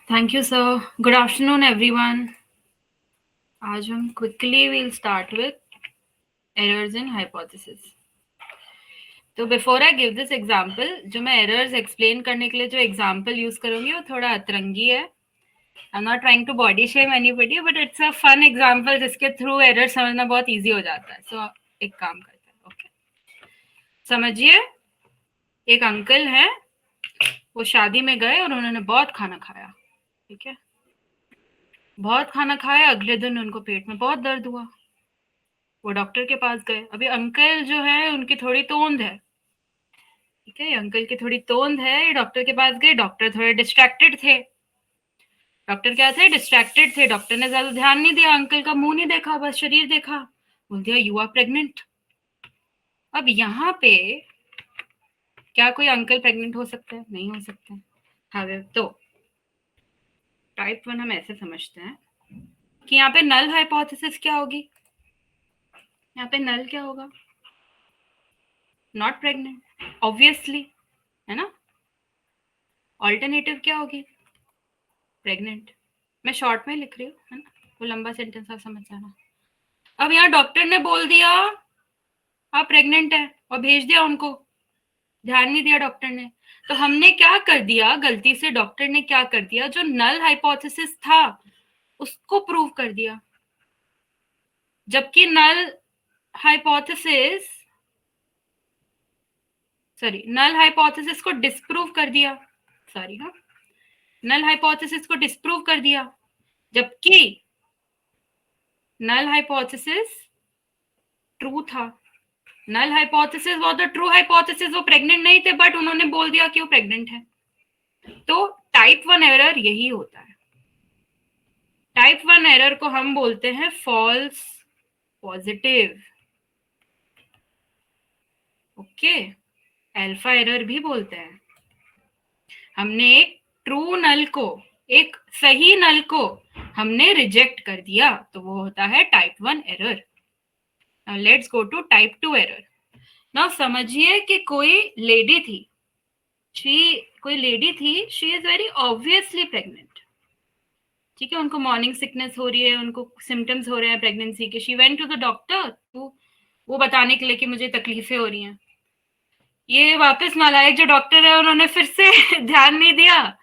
Thank you, sir. Good afternoon, everyone. आज हम quickly will start with errors in hypothesis. तो before I give this example, जो मैं errors explain करने के लिए जो example use करूँगी वो थोड़ा अतरंगी है. I'm not trying to body shame anybody, but it's a fun example जिसके through error समझना बहुत easy हो जाता है. So एक काम करते हैं. Okay. समझिए, एक अंकल है, वो शादी में गए और उन्होंने बहुत खाना खाया. ठीक है, बहुत खाना खाया. अगले दिन उनको पेट में बहुत दर्द हुआ. वो डॉक्टर के पास गए. अभी अंकल जो है उनकी थोड़ी तोंद है. ठीक है, अंकल की थोड़ी तोंद है. डॉक्टर के पास गए. डॉक्टर थोड़े डिस्ट्रैक्टेड थे. डॉक्टर क्या थे? डिस्ट्रैक्टेड थे. डॉक्टर ने ज्यादा ध्यान नहीं दिया. अंकल का मुंह नहीं देखा, बस शरीर देखा. बोल दिया यू आर प्रेग्नेंट. अब यहाँ पे क्या कोई अंकल प्रेग्नेंट हो सकता है? नहीं हो सकता है. हाँ, तो टाइप 1 हम ऐसे समझते हैं कि यहाँ पे नल हाइपोथेसिस क्या होगी? यहाँ पे नल क्या होगा? नॉट प्रेग्नेंट, ऑब्वियसली, है ना. ऑल्टरनेटिव क्या होगी? प्रेग्नेंट. मैं शॉर्ट में लिख रही हूँ, है ना, वो लंबा सेंटेंस आप समझ जाना. अब यहाँ डॉक्टर ने बोल दिया आप प्रेग्नेंट है और भेज दिया उनको. ध्यान नहीं दिया डॉक्टर ने. तो हमने क्या कर दिया? गलती से डॉक्टर ने क्या कर दिया? जो नल हाइपोथेसिस था उसको प्रूव कर दिया, जबकि नल हाइपोथेसिस को डिस्प्रूव कर दिया. हाँ, नल हाइपोथेसिस को डिस्प्रूव कर दिया, जबकि नल हाइपोथेसिस ट्रू था. Null hypothesis was the true hypothesis. वो प्रेग्नेंट नहीं थे, बट उन्होंने बोल दिया कि वो प्रेग्नेंट है. तो टाइप 1 एरर यही होता है. टाइप 1 एरर को हम बोलते हैं false positive. Okay, alpha error भी बोलते हैं. हमने एक ट्रू नल को, एक सही नल को हमने रिजेक्ट कर दिया, तो वो होता है type 1 error. Now let's go to type 2 error. Now समझिए कि कोई लेडी थी. She is very obviously pregnant. ठीक है, उनको मॉर्निंग सिकनेस हो रही है, उनको सिम्टम्स हो रहे हैं प्रेगनेंसी के. She went to the doctor वो बताने के लिए कि मुझे तकलीफें हो रही हैं. ये वापस नालायक जो डॉक्टर है उन्होंने फिर से ध्यान नहीं दिया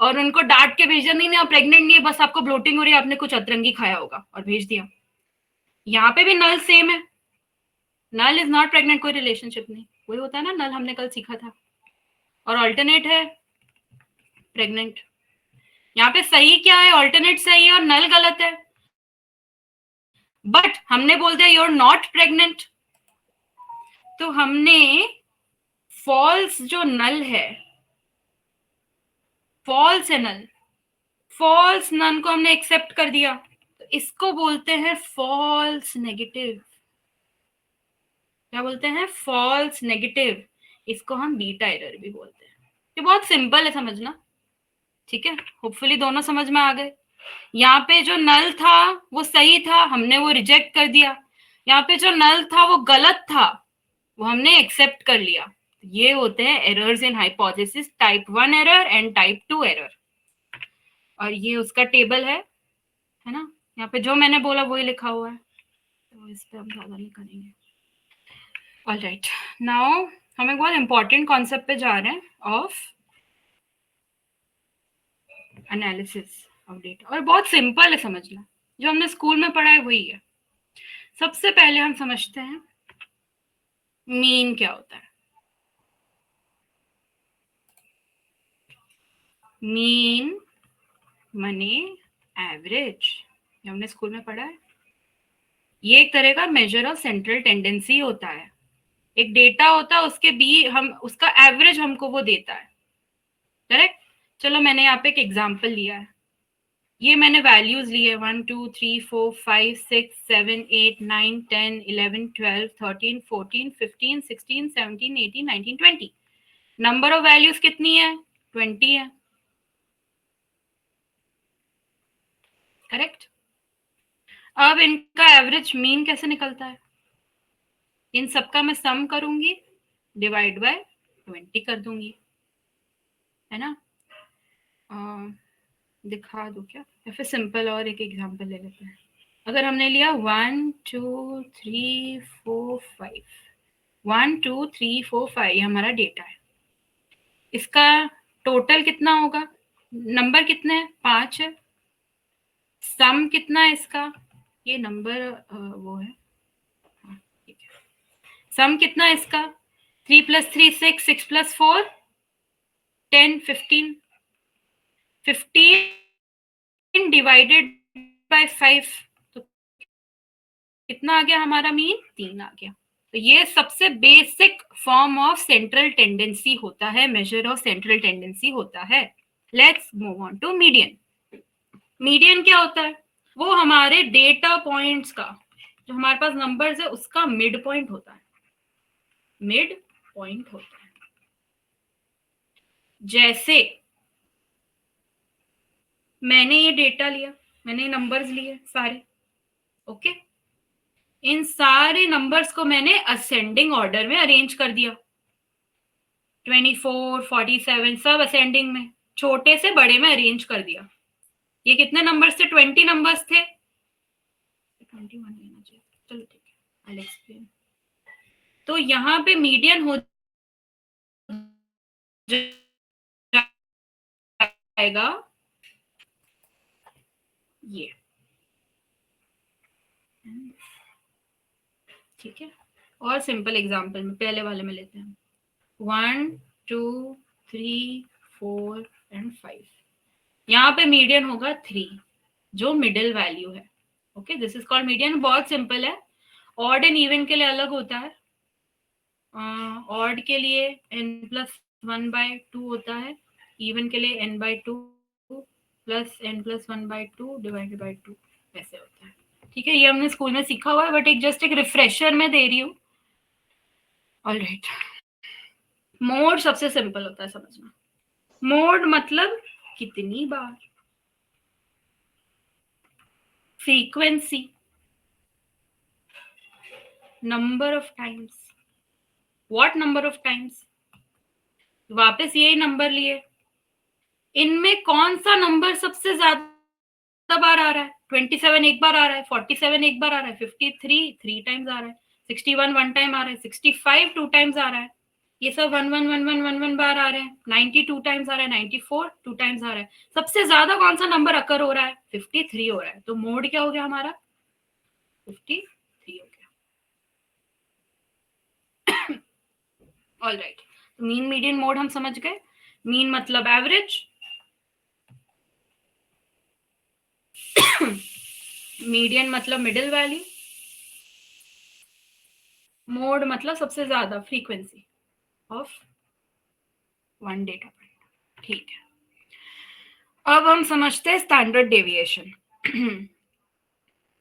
और उनको डांट के भेजा, नहीं आप प्रेग्नेंट नहीं है, बस आपको ब्लोटिंग हो रही है, आपने कुछ अतरंगी खाया होगा, और भेज दिया. यहाँ पे भी नल सेम है. नल इज नॉट प्रेग्नेंट, कोई रिलेशनशिप नहीं. वही होता है ना, नल हमने कल सीखा था. और ऑल्टरनेट है प्रेग्नेंट. यहाँ पे सही क्या है? ऑल्टरनेट सही है और नल गलत है. बट हमने बोल दिया यू आर नॉट प्रेग्नेंट. तो हमने फॉल्स जो नल है, फॉल्स है नल, फॉल्स नल को हमने एक्सेप्ट कर दिया. तो इसको बोलते हैं फॉल्स नेगेटिव. क्या बोलते हैं? False negative. इसको हम बीटा एरर भी बोलते हैं. ये बहुत सिंपल है समझना. ठीक है, होपफुली दोनों समझ में आ गए. यहाँ पे जो नल था वो सही था, हमने वो रिजेक्ट कर दिया. यहाँ पे जो नल था वो गलत था, वो हमने एक्सेप्ट कर लिया. ये होते हैं errors in hypothesis, type 1 error and type 2 error. और ये उसका टेबल है ना. यहाँ पे जो मैंने बोला वही लिखा हुआ है, तो इस पे हम ज्यादा नहीं करेंगे. ऑल राइट, नाउ हम एक बहुत इंपॉर्टेंट कॉन्सेप्ट पे जा रहे हैं ऑफ एनालिसिस ऑफ डेटा. और बहुत सिंपल है समझना, जो हमने स्कूल में पढ़ा है वही है. सबसे पहले हम समझते हैं मीन क्या होता है. मीन माने एवरेज. ये हमने स्कूल में पढ़ा है. ये एक तरह का मेजर ऑफ सेंट्रल टेंडेंसी होता है. एक डेटा होता है, उसके बी हम उसका एवरेज हमको वो देता है. करेक्ट. चलो मैंने यहाँ पे एक एग्जांपल लिया है. ये मैंने वैल्यूज ली है 1 2 3 4 5 6 7 8 9 10 11 12 13 14 15 16 17 18 19 20. नंबर ऑफ वैल्यूज कितनी है? 20 है. करेक्ट. अब इनका एवरेज मीन कैसे निकलता है? इन सबका मैं सम करूंगी, डिवाइड बाय 20 कर दूंगी, है ना. दिखा दूं क्या, या फिर सिंपल और एक एग्जांपल ले लेते हैं। अगर हमने लिया 1 2 3 4 5, 1 2 3 4 5 ये हमारा डेटा है। इसका टोटल कितना होगा, नंबर कितने हैं, 5 है। सम कितना है इसका, ये नंबर वो है, हाँ, ठीक है। सम कितना है इसका, 3 + 3 6, 6 + 4 10, 15, 15 डिवाइडेड बाय 5, तो कितना आ गया हमारा मीन, 3 आ गया। तो ये सबसे basic form of central tendency होता है, मेजर ऑफ सेंट्रल टेंडेंसी होता है। Let's move on to median. Median क्या होता है, वो हमारे डेटा पॉइंट्स का, जो हमारे पास नंबर्स है उसका मिड पॉइंट होता है, मिड पॉइंट होता है। जैसे मैंने ये डेटा लिया, मैंने ये नंबर्स लिए सारे, ओके। इन सारे नंबर्स को मैंने असेंडिंग ऑर्डर में अरेंज कर दिया, 24 47 सब असेंडिंग में, छोटे से बड़े में अरेंज कर दिया। ये कितने नंबर्स थे, 20 नंबर्स थे, 21 लेना चाहिए, चलो ठीक है, आई एक्सप्लेन। तो यहाँ पे मीडियन हो जाएगा ये, ठीक है। और सिंपल एग्जांपल में पहले वाले में लेते हैं, 1 2 3 4 एंड 5। यहाँ पे मीडियन होगा 3, जो मिडिल वैल्यू है, okay. This is called median, बहुत सिंपल है। ऑड एंड इवन के लिए अलग होता है। ऑड के लिए n+1/2 होता है, इवन के लिए n/2 + n+1/2 डिवाइडेड बाय 2, ऐसे होता है, ठीक है। ये हमने स्कूल में सीखा हुआ है, बट एक जस्ट एक रिफ्रेशर में दे रही हूँ। ऑल राइट, मोड सबसे सिंपल होता है समझना। मोड मतलब कितनी बार, frequency, number of times, what number of times. वापस यही नंबर लिए, इनमें कौन सा नंबर सबसे ज्यादा बार आ रहा है, 27 एक बार आ रहा है, 47 एक बार आ रहा है, 53 3 टाइम्स आ रहा है, 61 1 टाइम आ रहा है, 65 2 टाइम्स आ रहा है, ये सब 111111 बार आ रहे हैं, 90 2 टाइम्स आ रहा है, 94 2 टाइम्स आ रहा है। सबसे ज्यादा कौन सा नंबर अकर हो रहा है, 53 हो रहा है। तो मोड क्या हो गया हमारा, 53 हो गया। All right, mean median mode हम समझ गए। मीन मतलब एवरेज, मीडियन मतलब मिडिल वैल्यू, मोड मतलब सबसे ज्यादा frequency of one data point, ठीक है। अब हम समझते हैं standard deviation.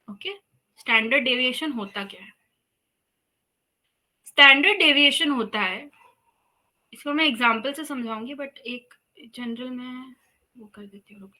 Okay, standard deviation होता क्या है। स्टैंडर्ड डेविएशन होता है, इसको मैं एग्जांपल से समझाऊंगी, बट एक जनरल में वो कर देती हूँ।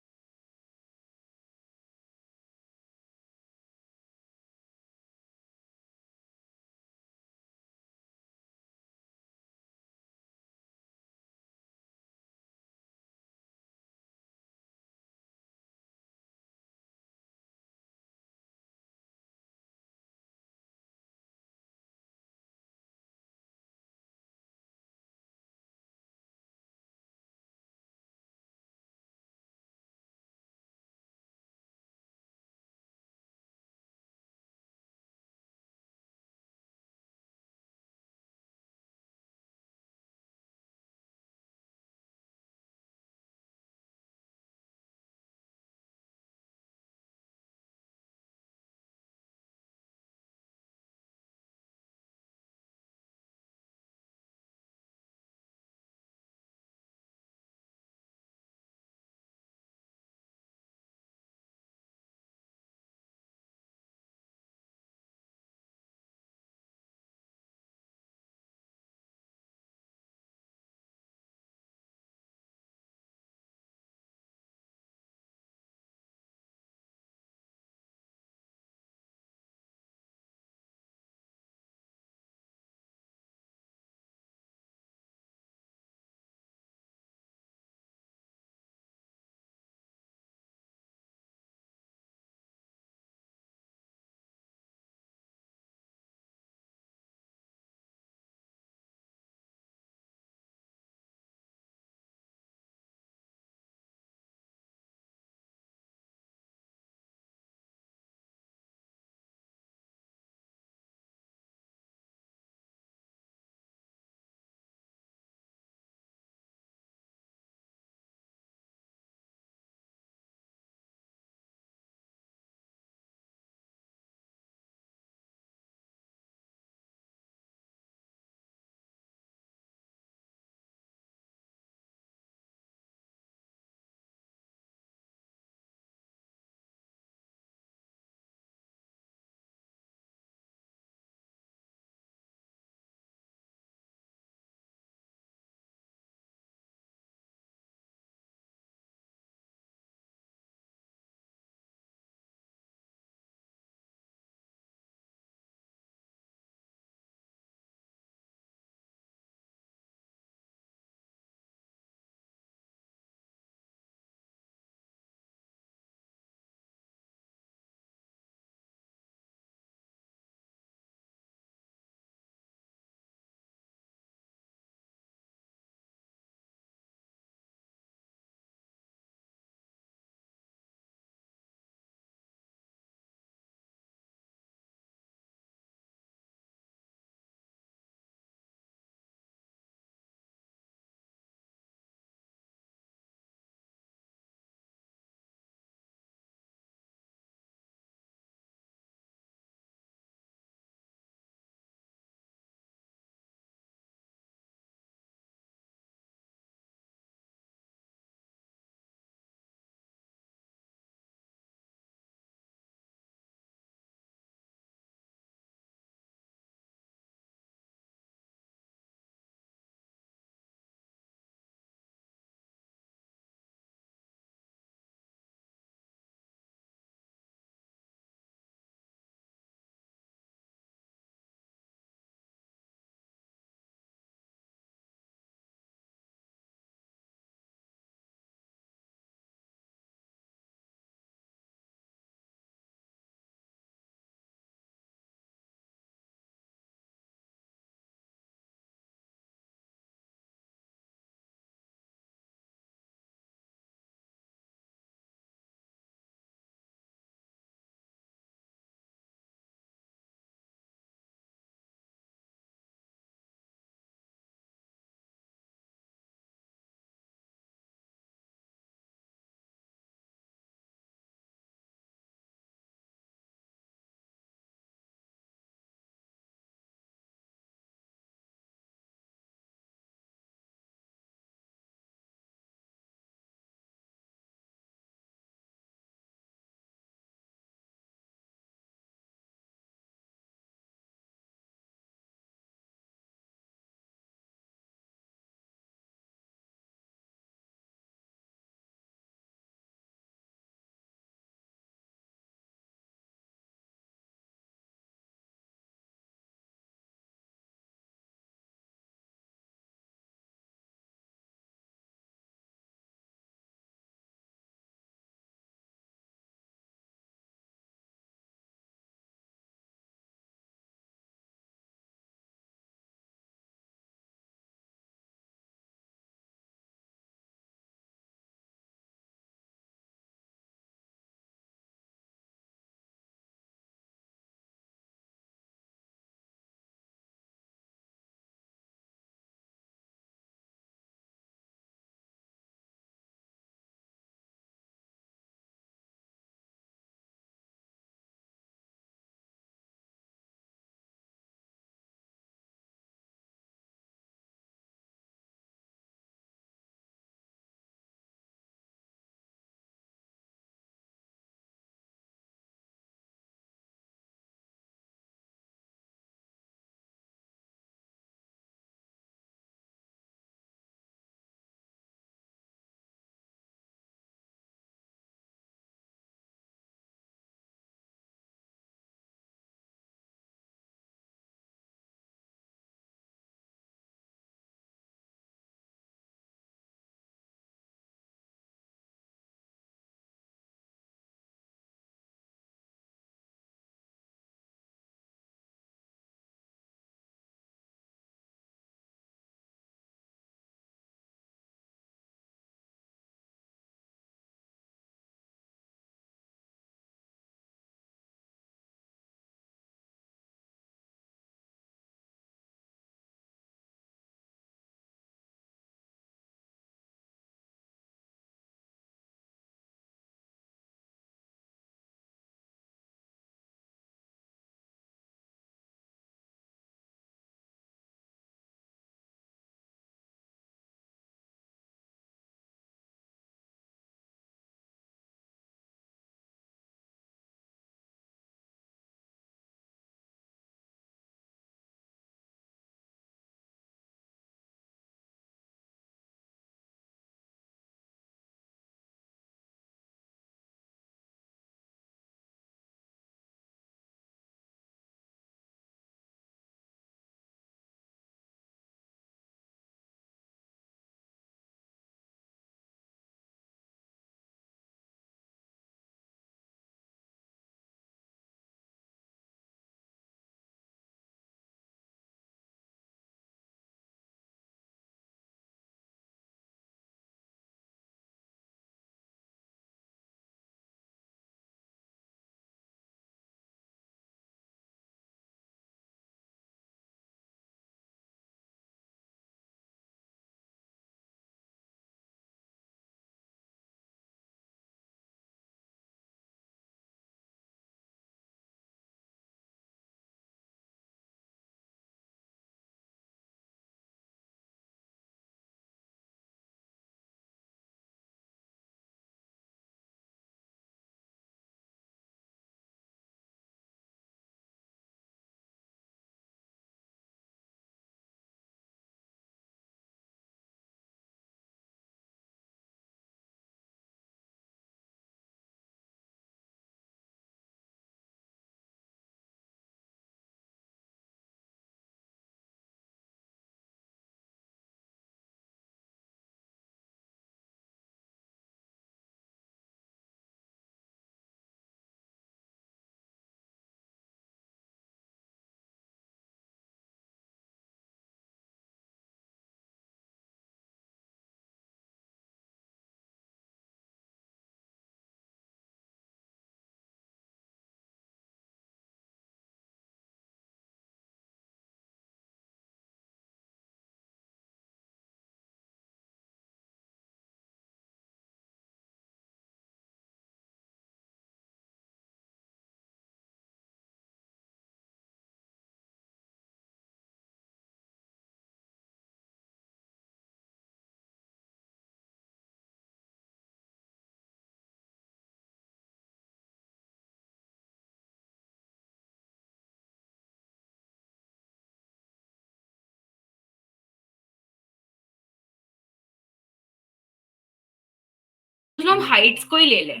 लो हम हाइट्स को ही ले लें,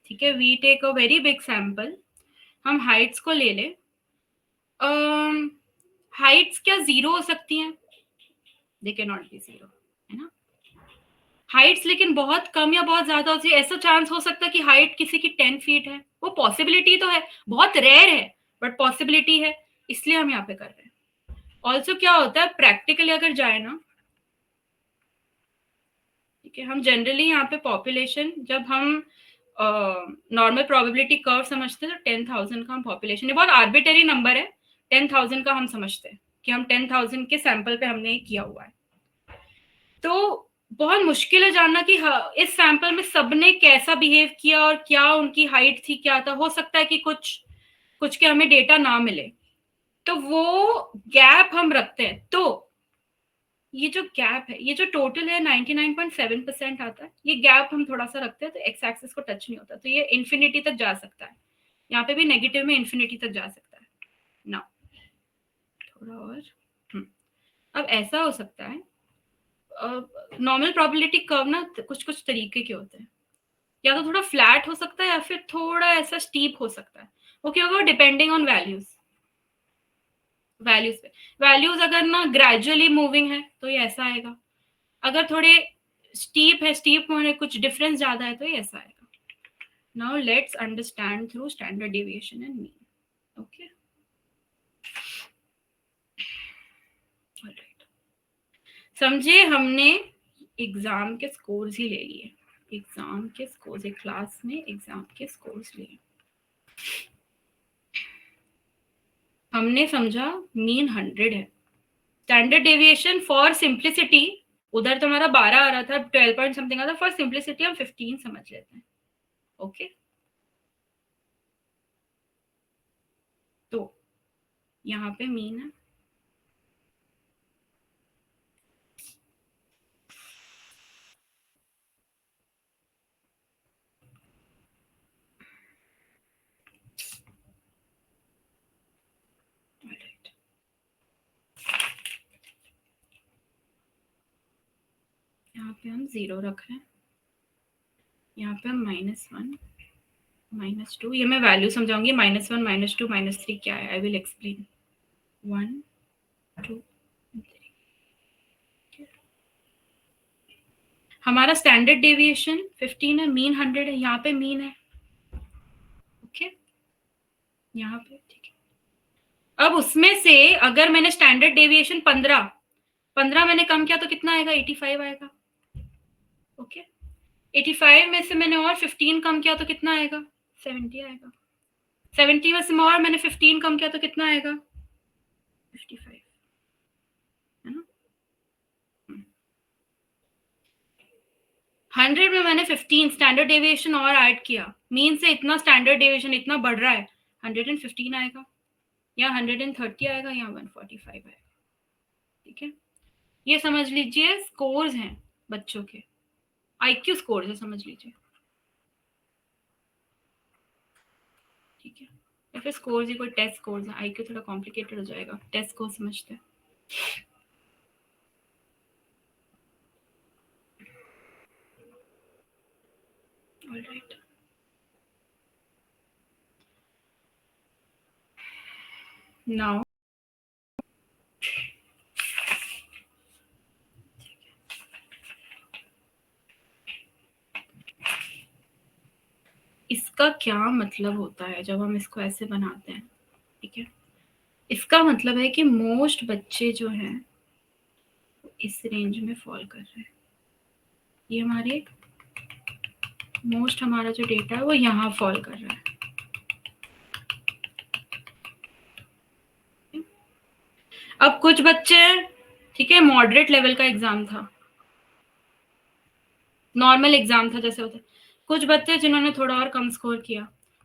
ठीक है, we take a very big sample, हम हाइट्स को ले लें। हाइट्स क्या जीरो हो सकती हैं? They can not be zero, है ना। हाइट्स लेकिन बहुत कम या बहुत ज्यादा होती है, ऐसा चांस हो सकता है कि हाइट किसी की 10 फीट है, वो पॉसिबिलिटी तो है, बहुत रेयर है बट पॉसिबिलिटी है, इसलिए हम यहाँ पे कर रहे हैं। ऑल्सो क्या होता है प्रैक्टिकली अगर जाए ना, ठीक है, हम जनरली यहाँ पे पॉपुलेशन जब हम नॉर्मल प्रोबेबिलिटी कर्व समझते हैं तो 10,000 का हम पॉपुलेशन, ये बहुत आर्बिटरी नंबर है, 10,000 का हम समझते हैं कि हम 10,000 के सैंपल पे हमने किया हुआ है। तो बहुत मुश्किल है जानना कि इस सैंपल में सबने कैसा बिहेव किया और क्या उनकी हाइट थी, क्या था, हो सकता है कि कुछ कुछ के हमें डेटा ना मिले, तो वो गैप हम रखते हैं। तो ये जो गैप है, ये जो टोटल है 99.7% आता है, ये गैप हम थोड़ा सा रखते हैं तो एक्स एक्सिस को टच नहीं होता, तो ये इन्फिनिटी तक जा सकता है, यहाँ पे भी नेगेटिव में इन्फिनिटी तक जा सकता है ना। थोड़ा और अब ऐसा हो सकता है, नॉर्मल प्रोबेबिलिटी कर्व ना कुछ कुछ तरीके के होते हैं, या तो थोड़ा फ्लैट हो सकता है या फिर थोड़ा ऐसा स्टीप हो सकता है। वो क्या होगा, डिपेंडिंग ऑन वैल्यूज, वैल्यूज पे, वैल्यूज अगर ना ग्रेजुअली मूविंग है तो ये ऐसा आएगा, अगर थोड़े स्टीप है, स्टीप में कुछ डिफरेंस ज्यादा है तो ये ऐसा आएगा। Now let's understand through standard deviation and mean. Okay, alright, समझे हमने एग्जाम के स्कोर्स ही ले लिए, एग्जाम के स्कोर्स, एक क्लास में एग्जाम के स्कोर्स लिए, हमने समझा मीन 100 है, स्टैंडर्ड डेविएशन फॉर सिंप्लिसिटी, उधर तो हमारा 12 आ रहा था, 12 पॉइंट समथिंग आ रहा था, फॉर सिंप्लिसिटी हम 15 समझ लेते हैं। ओके, तो यहाँ पे मीन है, यहाँ पे हम 0 रख रहे हैं, यहाँ पे हम -1 -2, ये मैं वैल्यू समझाऊंगी, -1 -2 -3 क्या है, आई विल एक्सप्लेन। 1 2 3, हमारा स्टैंडर्ड डेविएशन 15 है, मीन 100 है, यहाँ पे मीन है। ओके, यहाँ पे ठीक है। अब उसमें से अगर मैंने स्टैंडर्ड डेविएशन 15 मैंने कम किया तो कितना आएगा, 85 आएगा। ओके, 85 में से मैंने और 15 कम किया तो कितना आएगा, 70 आएगा। 70 में से और मैंने 15 कम किया तो कितना आएगा, 55, है ना। 100 में मैंने 15 स्टैंडर्ड डेविएशन और ऐड किया, मीन से इतना स्टैंडर्ड डेविएशन इतना बढ़ रहा है, 115 आएगा, या 130 आएगा, या 145 आएगा। ठीक है, ये समझ लीजिए स्कोर्स हैं बच्चों के, आईक्यू स्कोर्स है, समझ लीजिए। ठीक है, या फिर स्कोर्स ही कोई टेस्ट स्कोर्स है, आईक्यू थोड़ा कॉम्प्लिकेटेड हो जाएगा, टेस्ट स्कोर समझते हैं। ऑलराइट, नाउ इसका क्या मतलब होता है जब हम इसको ऐसे बनाते हैं। ठीक है, इसका मतलब है कि मोस्ट बच्चे जो हैं इस रेंज में फॉल कर रहे हैं, ये हमारे मोस्ट, हमारा जो डेटा है वो यहाँ फॉल कर रहा है। अब कुछ बच्चे, ठीक है, मॉडरेट लेवल का एग्जाम था, नॉर्मल एग्जाम था जैसे होता है, कुछ बच्चे जिन्होंने थोड़ा और कम स्कोर किया,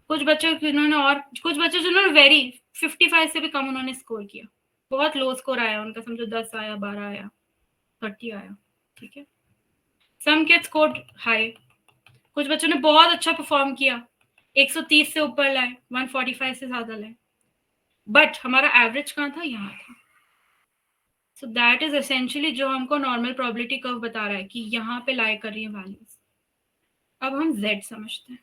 कुछ बच्चे जिन्होंने और, कुछ बच्चे जिन्होंने वेरी 55 से भी कम उन्होंने स्कोर किया, बहुत लो स्कोर आया उनका, समझो 10 आया, 12 आया, 30 आया। ठीक है, सम किड्स स्कोर्ड हाई, कुछ बच्चों ने बहुत अच्छा परफॉर्म किया, 130 से ऊपर लाए, 145 से ज्यादा लाए, बट हमारा एवरेज कहाँ था, यहाँ था। सो दैट इज एसेंशियली जो हमको नॉर्मल प्रोबेबिलिटी कर्व बता रहा है कि यहाँ पे लाई कर रही है वैल्यूज। अब हम z समझते हैं।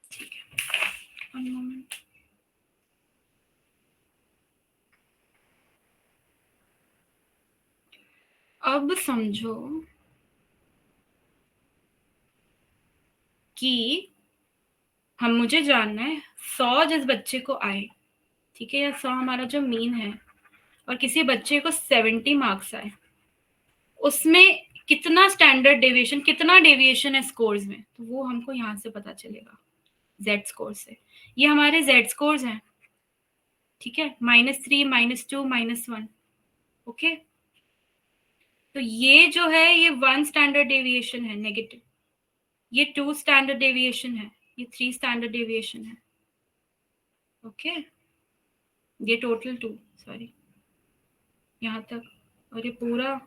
ठीक है, वन मोमेंट। अब समझो कि मुझे जानना है 100 जिस बच्चे को आए, ठीक है, या 100 हमारा जो मीन है, और किसी बच्चे को 70 मार्क्स आए, उसमें कितना स्टैंडर्ड डेविएशन, कितना डेविएशन है स्कोर्स में, तो वो हमको यहाँ से पता चलेगा जेड स्कोर से। ये हमारे जेड स्कोर्स हैं, ठीक है, -3, -2, -1। ओके, तो ये जो है ये 1 स्टैंडर्ड डेविएशन है नेगेटिव, ये 2 स्टैंडर्ड डेविएशन है, ये 3 स्टैंडर्ड डेविएशन है। ओके, ये टोटल 2, सॉरी, यहाँ तक, और ये पूरा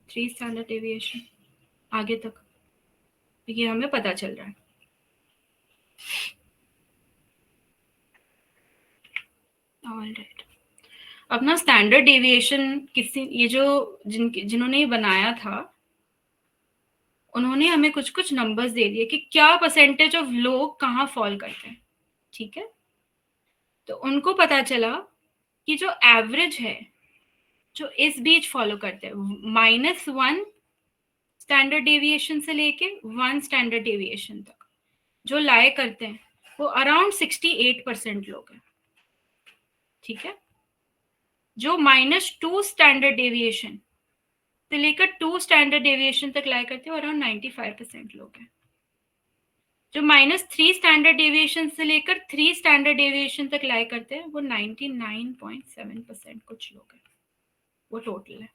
3 स्टैंडर्ड डेविएशन आगे तक, ये हमें पता चल रहा है। ऑलराइट, अब ना स्टैंडर्ड डेविएशन किसी, ये जो जिन्होंने ये बनाया था, उन्होंने हमें कुछ कुछ नंबर्स दे दिए कि क्या परसेंटेज ऑफ लोग कहाँ फॉल करते हैं, ठीक है। तो उनको पता चला कि जो एवरेज है, जो इस बीच फॉलो करते हैं, -1 स्टैंडर्ड डेविएशन से लेके 1 स्टैंडर्ड डेविएशन तक जो लाए करते हैं, वो अराउंड 68% लोग हैं, ठीक है। जो -2 स्टैंडर्ड डेविएशन से लेकर 2 स्टैंडर्ड डेविएशन तक लाए करते हैं, अराउंड 95% लोग हैं। जो -3 स्टैंडर्ड डेविएशन से लेकर 3 स्टैंडर्ड डेविएशन तक लाए करते हैं, वो 99.7% कुछ लोग हैं, वो टोटल है,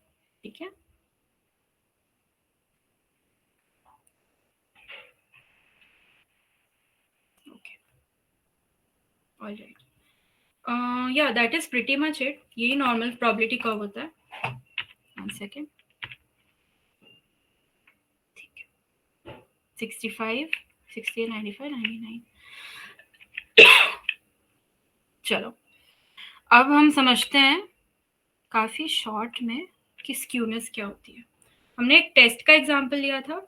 ठीक है। ओके, ऑलराइट, या that is pretty much it. यही नॉर्मल प्रोबेबिलिटी कर्व होता है। 1 सेकेंड, ठीक है, 65, 60, 95, 99। चलो, अब हम समझते हैं काफी शॉर्ट में कि स्क्यूनेस क्या होती है। हमने एक टेस्ट का एग्जांपल लिया था,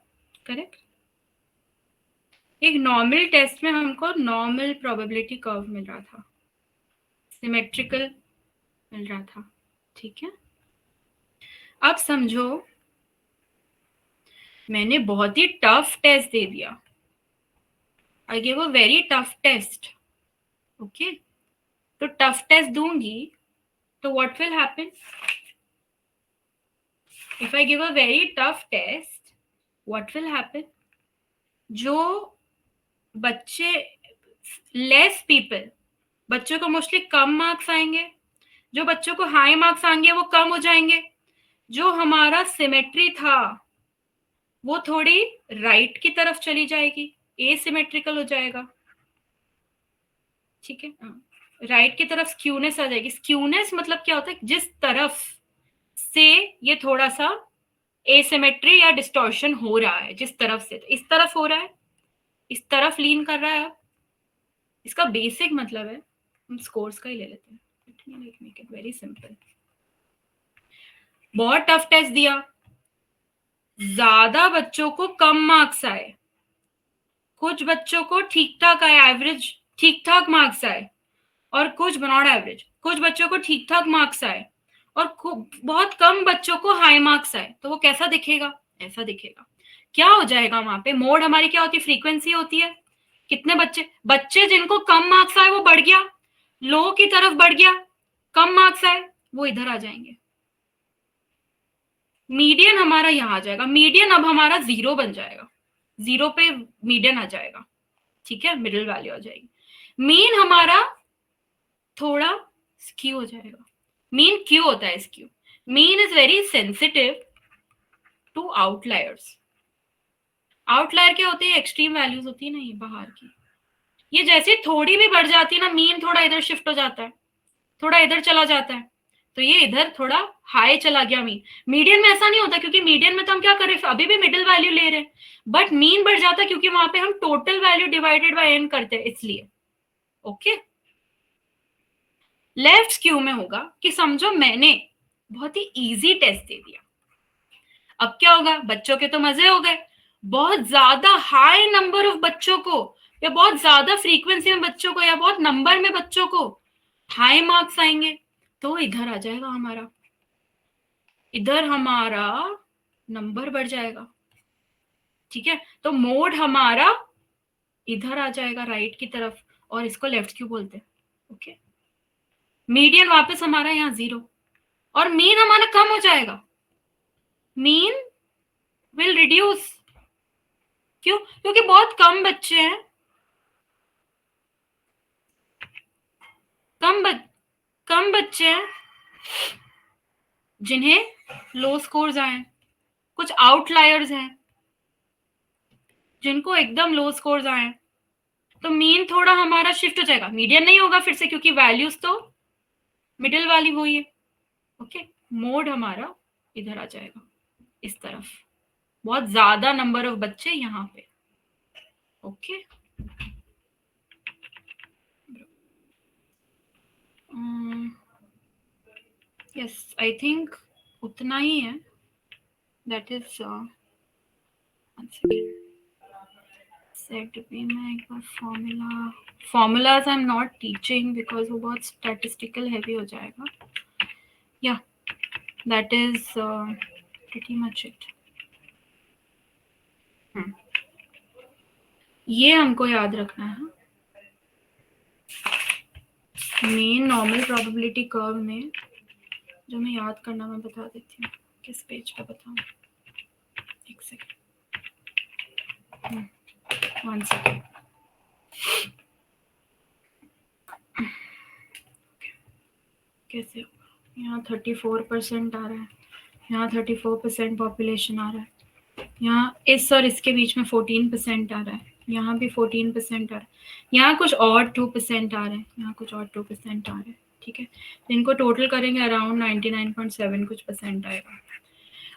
करेक्ट। एक नॉर्मल टेस्ट में हमको नॉर्मल प्रोबेबिलिटी कर्व मिल रहा था, सिमेट्रिकल मिल रहा था, ठीक है। अब समझो मैंने बहुत ही टफ टेस्ट दे दिया, I give a very tough test, okay. तो टफ टेस्ट दूंगी तो what will happen, if I give a very tough test what will happen, जो बच्चे, लेस पीपल, बच्चों को मोस्टली कम मार्क्स आएंगे, जो बच्चों को हाई मार्क्स आएंगे वो कम हो जाएंगे, जो हमारा सिमेट्री था वो थोड़ी राइट की तरफ चली जाएगी, एसिमेट्रिकल हो जाएगा, ठीक है। राइट की तरफ स्क्यूनेस आ जाएगी। स्क्यूनेस मतलब क्या होता है, जिस तरफ से ये थोड़ा सा एसिमेट्री या डिस्टॉर्शन हो रहा है, जिस तरफ से, तो इस तरफ हो रहा है, इस तरफ लीन कर रहा है। इसका बेसिक मतलब है, हम स्कोर्स का ही ले लेते हैं, मेक इट वेरी सिंपल। बहुत टफ टेस्ट दिया, ज्यादा बच्चों को कम मार्क्स आए, कुछ बच्चों को ठीक ठाक आए, एवरेज ठीक ठाक मार्क्स आए, और कुछ नॉट एवरेज, कुछ बच्चों को ठीक ठाक मार्क्स आए, और बहुत कम बच्चों को हाई मार्क्स आए, तो वो कैसा दिखेगा, ऐसा दिखेगा। क्या हो जाएगा वहां पे, मोड हमारी क्या होती है, फ्रीक्वेंसी होती है। कितने बच्चे जिनको कम मार्क्स आए वो बढ़ गया, लो की तरफ बढ़ गया, कम मार्क्स आए वो इधर आ जाएंगे। मीडियन हमारा यहाँ आ जाएगा, मीडियन अब हमारा 0 बन जाएगा, 0 पे मीडियन आ जाएगा, ठीक है, मिडिल वैल्यू आ जाएगी। मीन हमारा थोड़ा स्क्यू हो जाएगा। मीन क्यों होता है skew, mean is very sensitive to outliers. Outlier क्या होती है, एक्सट्रीम वैल्यूज होती है ना, ये बाहर की, ये जैसे थोड़ी भी बढ़ जाती है ना, मीन थोड़ा इधर शिफ्ट हो जाता है, थोड़ा इधर चला जाता है, तो ये इधर थोड़ा हाई चला गया मीन। मीडियन में ऐसा नहीं होता, क्योंकि मीडियन में तो हम क्या कर रहे हैं, अभी भी मिडिल वैल्यू ले रहे हैं, बट मीन बढ़ जाता है क्योंकि वहां पे हम total value divided by N करते हैं, इसलिए। ओके, लेफ्ट स्क्यू में होगा कि समझो मैंने बहुत ही इजी टेस्ट दे दिया, अब क्या होगा, बच्चों के तो मजे हो गए, बहुत ज्यादा हाई नंबर ऑफ बच्चों को या बहुत ज्यादा फ्रीक्वेंसी में बच्चों को या बहुत नंबर में बच्चों को हाई मार्क्स आएंगे, तो इधर आ जाएगा हमारा, इधर हमारा नंबर बढ़ जाएगा, ठीक है। तो मोड हमारा इधर आ जाएगा राइट की तरफ, और इसको लेफ्ट क्यू बोलते हैं, ओके। मीडियन वापस हमारा यहाँ 0 और मीन हमारा कम हो जाएगा, मीन विल रिड्यूस, क्यों, क्योंकि बहुत कम बच्चे हैं, कम बच्चे हैं जिन्हें लो स्कोर्स आए, कुछ आउटलायर्स हैं जिनको एकदम लो स्कोर्स आए, तो मीन थोड़ा हमारा शिफ्ट हो जाएगा, मीडियन नहीं होगा फिर से क्योंकि वैल्यूज तो मिडिल वाली वही है, ओके। मोड हमारा इधर आ जाएगा इस तरफ, बहुत ज्यादा नंबर ऑफ बच्चे यहाँ पे, ओके। यस, आई थिंक उतना ही है, दैट इज सेट भी मैं एक बार formulas I am not teaching because वो बहुत स्टैटिस्टिकल हैवी हो जाएगा, या that is pretty much it. ये हमको याद रखना है, मेन नॉर्मल प्रोबेबिलिटी कर्व में जो मैं याद करना मैं बता देती हूँ, किस पेज पे बताऊँ, एक सेकेंड, 1 सेकेंड। कैसे होगा, यहाँ 34% आ रहा है, यहाँ 34% पॉपुलेशन आ रहा है, यहाँ इस और इसके बीच में 14% आ रहा है, यहाँ भी 14% आ रहा है, यहाँ कुछ और 2% आ रहे हैं, यहाँ कुछ और 2% आ रहे हैं, ठीक है। तो इनको टोटल करेंगे अराउंड 99.7 कुछ परसेंट आएगा।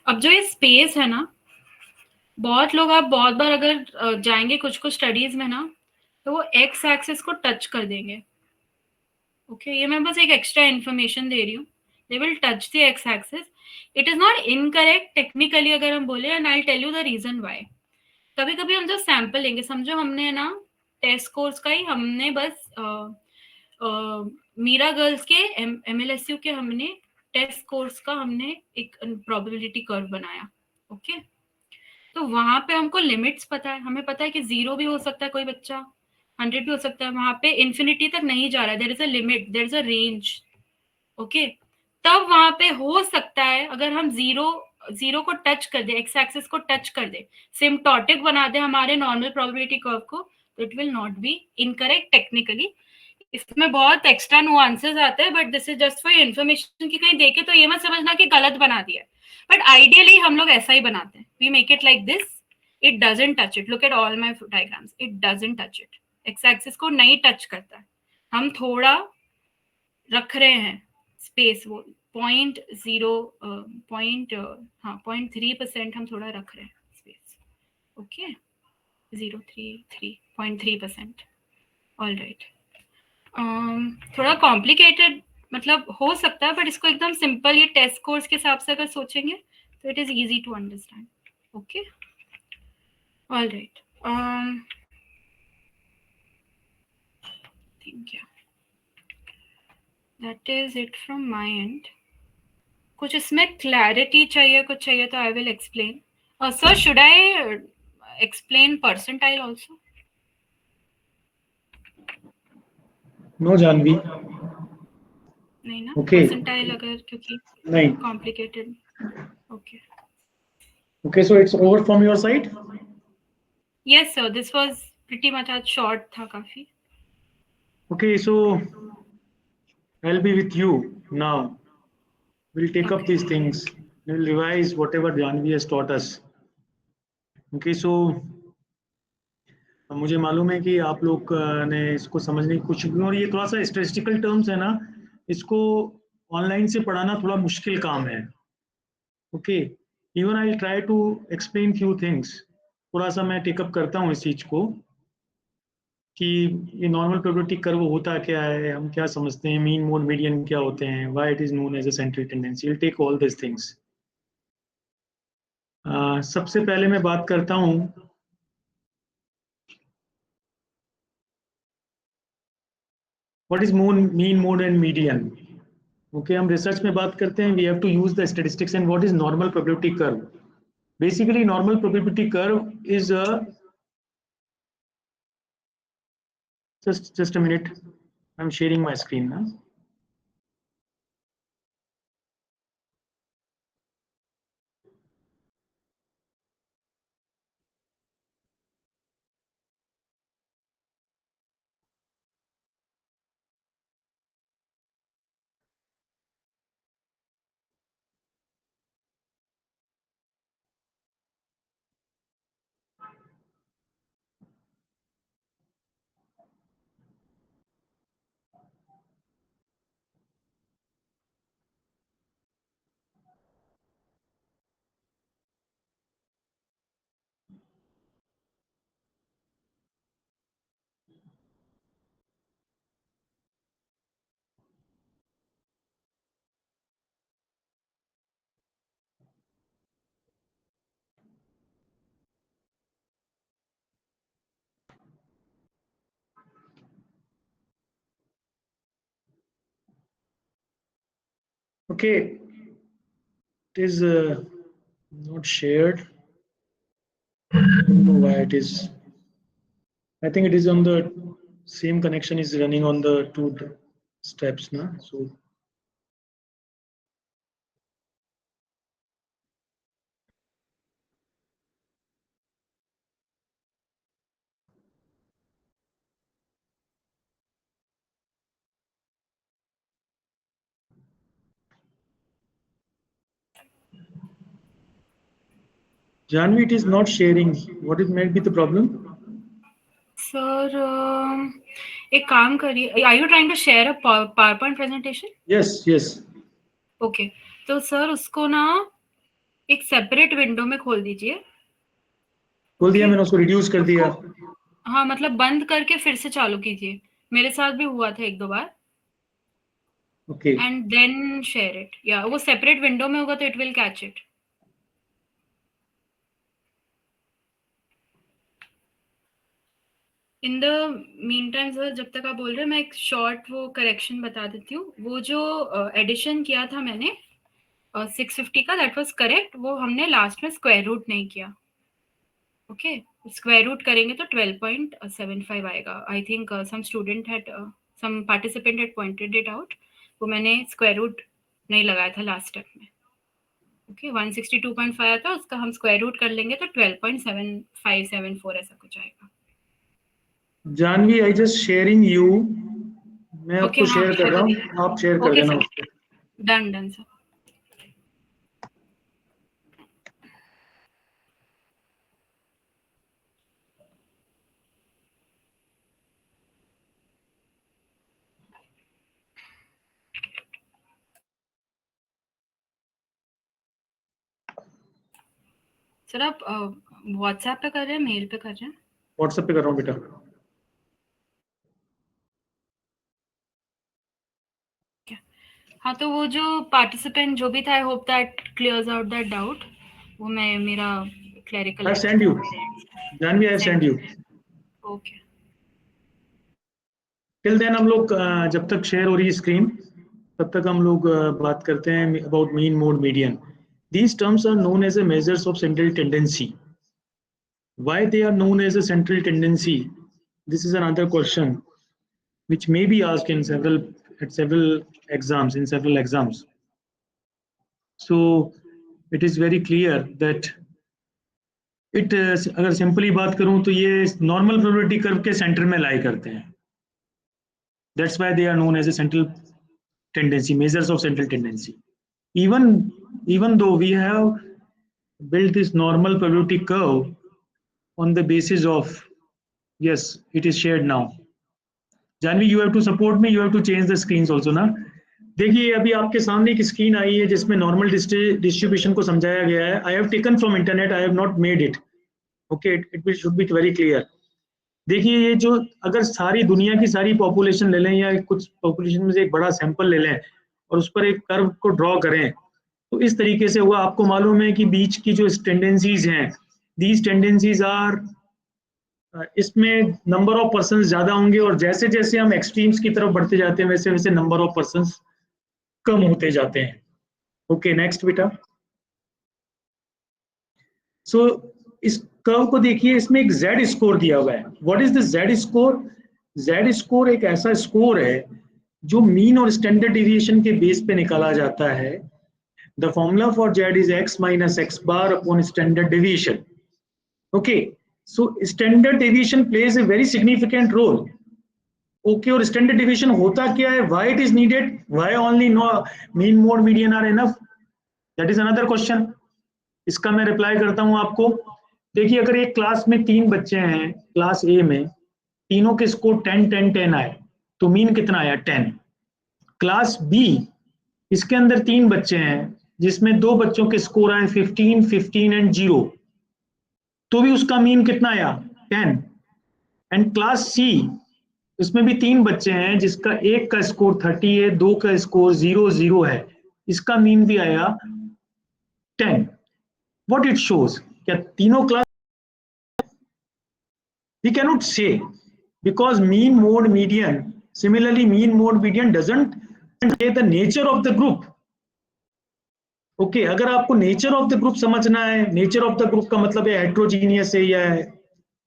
अब जो ये स्पेस है ना, बहुत लोग, आप बहुत बार अगर जाएंगे कुछ कुछ स्टडीज में ना, तो वो एक्स एक्सिस को टच कर देंगे, ओके। ये मैं बस एक एक्स्ट्रा इन्फॉर्मेशन दे रही हूँ, they will touch the X axis, it is not incorrect technically अगर हम बोले, and I tell you the reason why. कभी कभी हम जो सैंपल लेंगे, समझो हमने ना टेस्ट कोर्स का ही हमने बस मीरा गर्ल्स के MLSU के हमने टेस्ट कोर्स का हमने एक प्रोबेबिलिटी कर्व बनाया, ओके। तो वहां पे हमको लिमिट्स पता है, हमें पता है कि 0 भी हो सकता है कोई बच्चा, 100 भी हो सकता है, वहां पे इन्फिनिटी तक नहीं जा रहा है, there is a limit, there is a range, okay. तब वहां पे हो सकता है अगर हम जीरो को टच कर दे, एक्स एक्सिस को टच कर दे, सिम्पटोटिक बना दे हमारे नॉर्मल प्रोबेबिलिटी कर्व को, तो it will not be incorrect technically. इसमें बहुत एक्स्ट्रा नुआंसेस आते हैं, but this is just for information की कहीं देखे तो ये मत समझना कि गलत बना दिया है, बट आइडियली हम लोग ऐसा ही बनाते हैं, we make it like this, it doesn't touch it, look at all my diagrams, it doesn't touch it, X axis को नहीं टच करता है, हम थोड़ा रख रहे हैं स्पेस, वो 0.3% हम थोड़ा रख रहे हैं स्पेस, ओके, 0.3%, ऑल राइट। थोड़ा कॉम्प्लिकेटेड मतलब हो सकता है, बट इसको एकदम सिंपल ये टेस्ट कोर्स के हिसाब से अगर सोचेंगे तो it is easy to understand, okay, all right. Thank you, that is it from my end. कुछ इसमें क्लैरिटी चाहिए, कुछ चाहिए तो I will explain. Sir, should I explain percentile also? No Janvi, नहीं ना, ओके, परसेंटाइल अगर, क्योंकि नहीं, complicated, okay. Okay, so it's over from your side. Yes sir, this was pretty much, आज शॉर्ट था काफी। Okay, so I'll be with you now. We'll take up Okay. these things. We'll revise whatever Janvi has taught us. Okay, so मुझे मालूम है कि आप लोग ने इसको समझने की कोशिश की, और ये थोड़ा सा स्टैटिस्टिकल टर्म्स है ना, इसको ऑनलाइन से पढ़ाना थोड़ा मुश्किल काम है, okay. Even I try to explain few things, थोड़ा सा मैं टेकअप करता हूँ इस चीज को, कि ये नॉर्मल प्रोबेबिलिटी कर्व होता क्या है, हम क्या समझते हैं, मीन मोड मीडियन क्या होते हैं, why it is known as a central tendency. Will take all this things. सबसे पहले मैं बात करता हूँ what is mean mode and median. Okay, हम रिसर्च में बात करते हैं, we have to use the statistics and what is normal probability curve. Basically normal probability curve is a just a minute, I'm sharing my screen now. Okay, it is not shared. I don't know why it is. I think it is on the same connection is running on the two steps now. So Janvi, it is not sharing. What it might be the problem? Sir एक काम करिए, are you trying to share a PowerPoint presentation? Yes, yes. Okay, तो sir उसको ना एक separate window में खोल दीजिए। खोल दिया मैंने, उसको रिड्यूस कर दिया। हाँ, मतलब बंद करके फिर से चालू कीजिए। मेरे साथ भी हुआ था एक दो बार। Okay, and then share it, या वो सेपरेट विंडो में होगा तो it will catch it. In the meantime sir, जब तक आप बोल रहे हैं, मैं एक शॉर्ट वो करेक्शन बता देती हूँ। वो जो एडिशन किया था मैंने 650 का, दैट वाज करेक्ट। वो हमने लास्ट में स्क्वायर रूट नहीं किया। ओके, स्क्वायर रूट करेंगे तो 12.75 आएगा। I think some student had some participant had pointed it out. वो मैंने स्क्वायर रूट नहीं लगाया था लास्ट स्टेप में। ओके, 162.5 आता है, उसका हम स्क्वायर रूट कर लेंगे तो 12.7574 ऐसा कुछ आएगा। Janvi, I just sharing you. मैं ओके, आपको हाँ, शेयर कर रहा हूँ, आप शेयर कर ओके देना सर, उसको। Done done sir. सर आप व्हाट्सएप पे कर रहे हैं, मेल पे कर रहे हैं? व्हाट्सएप पे कर रहा हूँ बेटा। हाँ, तो वो जो पार्टिसिपेंट जो भी था, I hope that clears out that doubt. वो मैं मेरा clerical I send you Janvi, I send you. Okay. Till then हम लोग जब तक शेयर हो रही है स्क्रीन, तब तक हम लोग बात करते हैं about mean mode median. These terms are known as a measures of central tendency. Why they are known as a central tendency? This is another question which may be asked in several exams, in several exams. So it is very clear that it अगर simply बात करूं तो ये normal probability curve के centre में लाई करते हैं। That's why they are known as a central tendency, measures of central tendency. Even though we have built this normal probability curve on the basis of, yes, it is shared now. Janvi, you have to support me, you have to change the screens also ना। देखिए अभी आपके सामने एक screen I है जिसमें normal distribution को समझाया गया है। I have taken from internet, I have not made it. Okay, it should be very clear. देखिए ये जो अगर सारी दुनिया की सारी पॉपुलेशन ले लें या कुछ पॉपुलेशन में से एक बड़ा सैंपल ले लें और उस पर एक कर्व को ड्रॉ करें, तो इस तरीके से हुआ। आपको मालूम है कि बीच की जो टेंडेंसीज हैं, दीज टेंडेंसीज आर, इसमें नंबर ऑफ पर्सन ज्यादा होंगे और जैसे जैसे हम एक्सट्रीम्स की तरफ बढ़ते जाते हैं वैसे वैसे नंबर ऑफ पर्सन कम होते जाते हैं। ओके नेक्स्ट बेटा। सो इस कर्व को देखिए, इसमें एक जेड स्कोर दिया हुआ है। What is the Z score? Z score एक ऐसा स्कोर है जो मीन और स्टैंडर्ड डिविएशन के बेस पे निकाला जाता है। The formula for Z is X minus X bar upon standard deviation. Okay, so standard deviation plays a very significant role. Okay, और स्टैंडर्ड डिविएशन होता क्या है? Why it is needed? Why only no mean mode median are enough? That is another question. इसका मैं reply करता हूं आपको। देखिए अगर एक क्लास में 3 बच्चे हैं, क्लास ए में, तीनों के स्कोर 10 10 10 आए, तो मीन कितना आया? 10। क्लास बी, इसके अंदर 3 बच्चे हैं जिसमें 2 बच्चों के स्कोर आए 15 15 एंड 0, तो भी उसका मीन कितना आया? 10। एंड क्लास सी, इसमें भी 3 बच्चे हैं जिसका एक का स्कोर 30 है, 2 का स्कोर 0 0 है, इसका मीन भी आया 10। What it shows? क्या तीनों class? we cannot say, because mean mode median, similarly mean mode median doesn't say the nature of the group. Okay अगर आपको नेचर ऑफ द ग्रुप समझना है, नेचर ऑफ द ग्रुप का मतलब है heterogeneous है या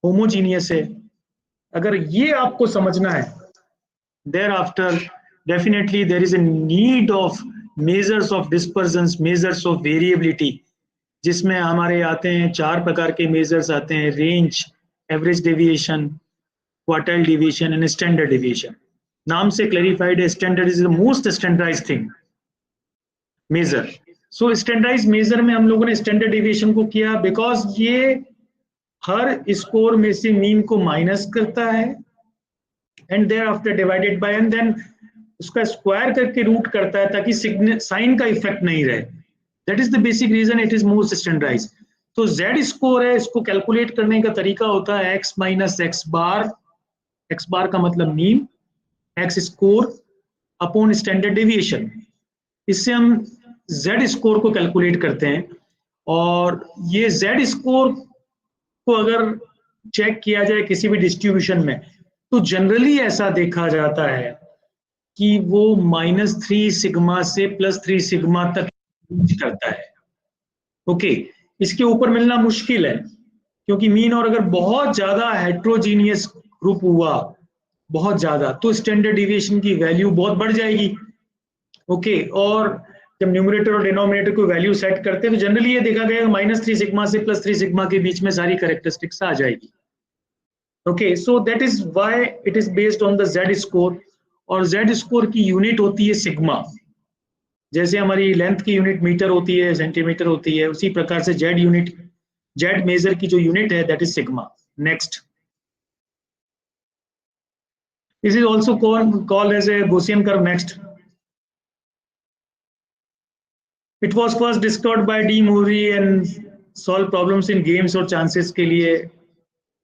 होमोजीनियस है, अगर ये आपको समझना है, thereafter definitely there is a need of measures of dispersions, measures of variability, जिसमें हमारे आते हैं 4 प्रकार के मेजर्स आते हैं: range, average deviation, quartile deviation and standard deviation. नाम से क्लैरिफाइड है, standard is the most standardized thing measure. So standardize measure में हम लोगों ने स्टैंडर्ड डेविएशन को किया बिकॉज ये हर स्कोर में से मीन को माइनस करता है and thereafter divided by, and then उसका स्क्वायर करके रूट करता है ताकि साइन का इफेक्ट नहीं रहे। That is the basic reason it is most standardize. तो जेड स्कोर है, इसको कैलकुलेट करने का तरीका होता है X minus X bar, X bar का मतलब mean, X score upon standard deviation. इससे हम जेड स्कोर को कैलकुलेट करते हैं। और ये जेड स्कोर को अगर चेक किया जाए किसी भी डिस्ट्रीब्यूशन में, तो जनरली ऐसा देखा जाता है कि वो -3 सिग्मा से +3 सिग्मा तक करता है। ओके, इसके ऊपर मिलना मुश्किल है क्योंकि मीन और अगर बहुत ज्यादा हेट्रोजीनियस ग्रुप हुआ बहुत ज्यादा, तो स्टैंडर्ड डिविएशन की वैल्यू बहुत बढ़ जाएगी। ओके, और जब न्यूमरेटर और डिनोमिनेटर को वैल्यू सेट करते हैं तो जनरली ये देखा गया -3 सिग्मा से +3 सिग्मा के बीच में सारी कैरेक्टरिस्टिक्स आ जाएगी। Okay, so that is why it is based on the Z score. और जेड स्कोर की यूनिट होती है सिग्मा। जैसे हमारी लेंथ की यूनिट मीटर होती है, सेंटीमीटर होती है, उसी प्रकार से जेड यूनिट, जेड मेजर की जो यूनिट है that is sigma. Next, this is also called as a Gaussian curve. Next, it was first discovered by De Moivre and solve problems in games और chances के लिए।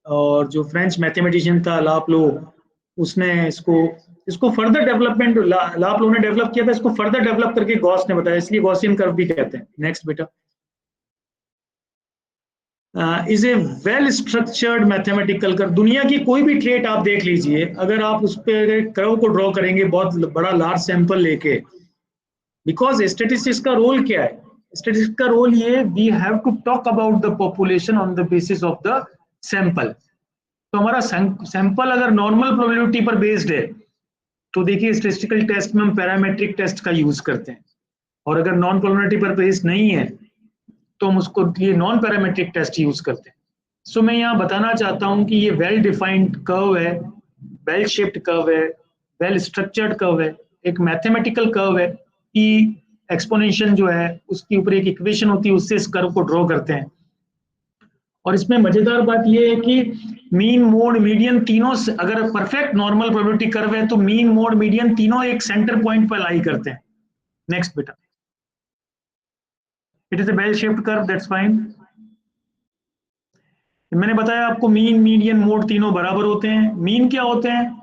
और जो French mathematician था लाप्लो, उसने इसको फर्दर डेवलपमेंट लाप्लो ने डेवलप किया था, इसको फर्दर डेवलप करके गॉस ने बताया, इसलिए गॉसियन कर्व भी कहते हैं। नेक्स्ट बेटा, is a well structured mathematical curve. दुनिया की कोई भी ट्रेट आप देख लीजिए, अगर आप उस पर कर्व को ड्रॉ करेंगे बहुत बड़ा लार्ज सैंपल लेके, बिकॉज स्टेटिस्टिक्स का रोल क्या है? स्टेटिस्टिक्स का रोल ये, we have to talk about the population on the basis of the sample. तो हमारा सैंपल अगर नॉर्मल प्रोबेबिलिटी पर बेस्ड है तो देखिए स्टैटिस्टिकल टेस्ट में हम पैरामेट्रिक टेस्ट का यूज करते हैं, और अगर नॉन प्रोबेबिलिटी पर बेस्ड नहीं है तो हम उसको ये नॉन पैरामेट्रिक टेस्ट यूज करते हैं। सो मैं यहाँ बताना चाहता हूँ कि ये वेल डिफाइंड कर्व है, वेल शेप्ड कर्व है, वेल स्ट्रक्चर्ड कर्व है, एक मैथमेटिकल कर्व है कि एक्सपोनेंशियल जो है उसके ऊपर एक इक्वेशन होती है, उससे इस कर्व को ड्रॉ करते हैं। और इसमें मजेदार बात यह है कि मीन मोड मीडियन तीनों, अगर परफेक्ट नॉर्मल प्रोबेबिलिटी कर्व है तो मीन मोड मीडियन तीनों एक सेंटर पॉइंट पर लाई करते हैं। नेक्स्ट बेटा, it is a bell shaped curve, that's fine. मैंने बताया आपको मीन, मीडियन, मोड तीनों बराबर होते हैं। मीन क्या होते हैं?